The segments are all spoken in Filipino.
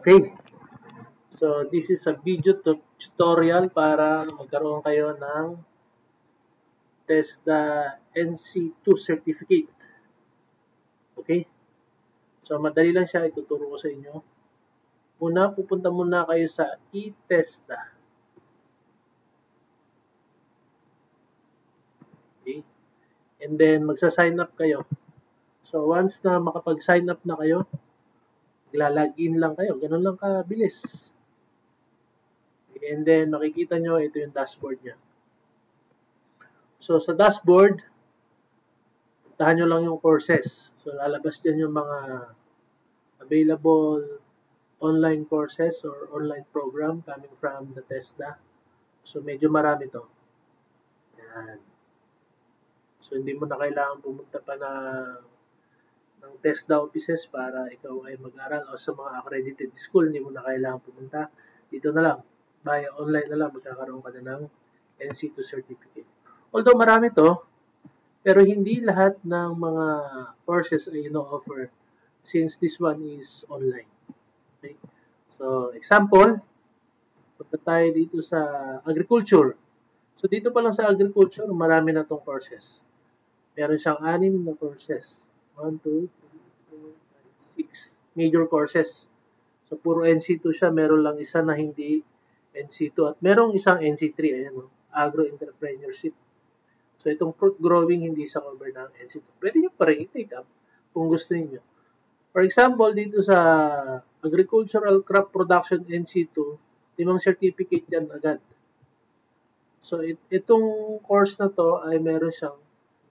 Okay, so this is a video tutorial para magkaroon kayo ng TESDA NC2 certificate. Okay, so madali lang siya, ituturo ko sa inyo. Una, pupunta muna kayo sa eTESDA. Okay, and then magsa-sign up kayo. So once na makapag-sign up na kayo, magla-login lang kayo. Ganun lang kabilis. And then makikita nyo, ito yung dashboard niya. So sa dashboard, puntahan nyo lang yung courses. So lalabas dyan yung mga available online courses or online program coming from the TESDA. So medyo marami to. Yan. So hindi mo na kailangan pumunta pa ng TESDA offices para ikaw ay mag-aral, o sa mga accredited school, hindi mo na kailangan pumunta. Dito na lang, via online na lang, magkakaroon ka na ng NC2 certificate. Although marami to, pero hindi lahat ng mga courses ay ino-offer since this one is online. Okay? So, example, punta tayo dito sa agriculture. So, dito pa lang sa agriculture, marami na tong courses. Meron siyang 6 na courses. 1, 2, 3, 4, 5, 6 major courses. So, puro NC2 siya. Meron lang isa na hindi NC2. At merong isang NC3. Ayan, agro-entrepreneurship. So, itong fruit growing, hindi sa cover ng NC2. Pwede nyo pa rin i-take up kung gusto niyo. For example, dito sa Agricultural Crop Production NC2, 5 certificate yan agad. So, itong course na to ay meron siyang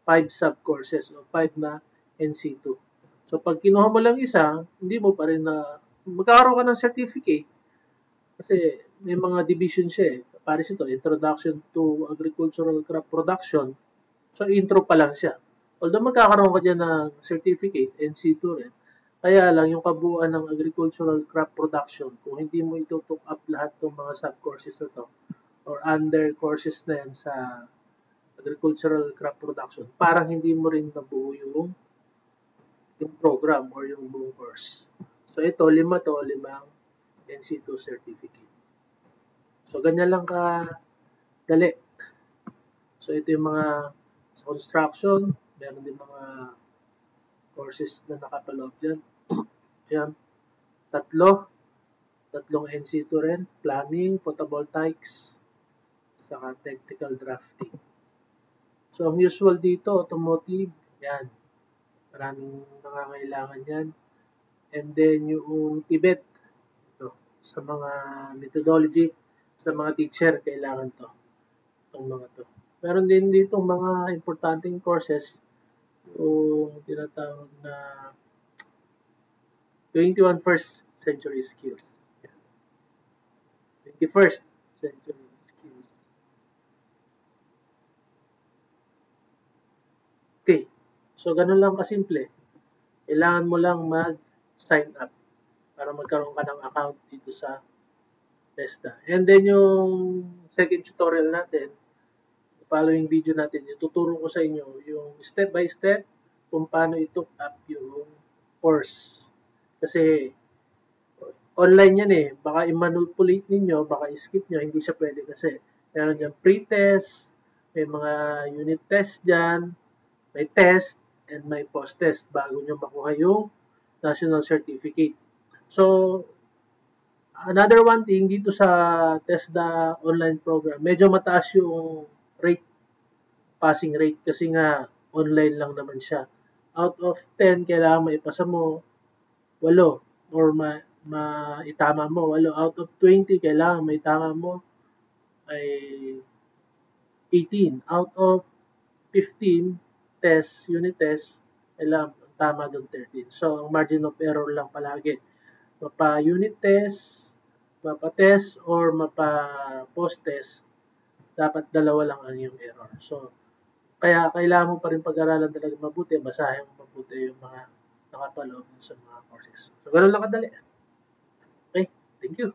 5 sub-courses o 5 na NC2. So, pag kinuha mo lang isa, hindi mo pa rin na magkakaroon ka ng certificate. Kasi may mga division siya eh. Pares ito, Introduction to Agricultural Crop Production. So, intro pa lang siya. Although magkakaroon ka dyan ng certificate, NC2 rin. Kaya lang, yung kabuuan ng agricultural crop production, kung hindi mo itutok up lahat ng mga sub-courses na to, or under courses na yan sa agricultural crop production, parang hindi mo rin nabuo yung program or yung buong course. So, ito, 5 NC2 certificate. So, ganyan lang dali. So, ito yung mga sa construction, meron din mga courses na nakapaloob dyan. Yan. Tatlong NC2 rin. Plumbing, photovoltaics, saka technical drafting. So, ang usual dito, automotive, yan. Maraming nangangailangan yan. And then, yung Tibet, ito, sa mga methodology, sa mga teacher, kailangan to. Itong mga to. Meron din dito mga importanteng courses, yung tinatawag na 21st century skills. 21st century skills. Okay. So, ganun lang kasimple. Kailangan mo lang mag-sign up para magkaroon ka ng account dito sa TESDA. And then, yung second tutorial natin, following video natin, ituturo ko sa inyo yung step by step kung paano i-took up yung course. Kasi online yan eh. Baka i-manipulate ninyo, baka i-skip nyo, hindi siya pwede kasi meron dyan pre-test, may mga unit test dyan, may test, and may post-test bago nyo makuha yung national certificate. So, another one thing, dito sa TESDA online program, medyo mataas yung rate, passing rate, kasi nga online lang naman siya. Out of 10, kailangan maipasa mo 8 or maitama mo 8. Out of 20, kailangan maitama mo ay 18. Out of 15 unit test, kailangan tama doon 13. So, ang margin of error lang palagi. Mapa-unit test, mapa-test, or mapa-post-test, dapat dalawa lang ang yung error. So, kaya kailangan mo pa rin pag-aralan talaga mabuti, basahin mo mabuti yung mga nakapaloob sa mga courses. So, ganun lang kadali. Okay, thank you.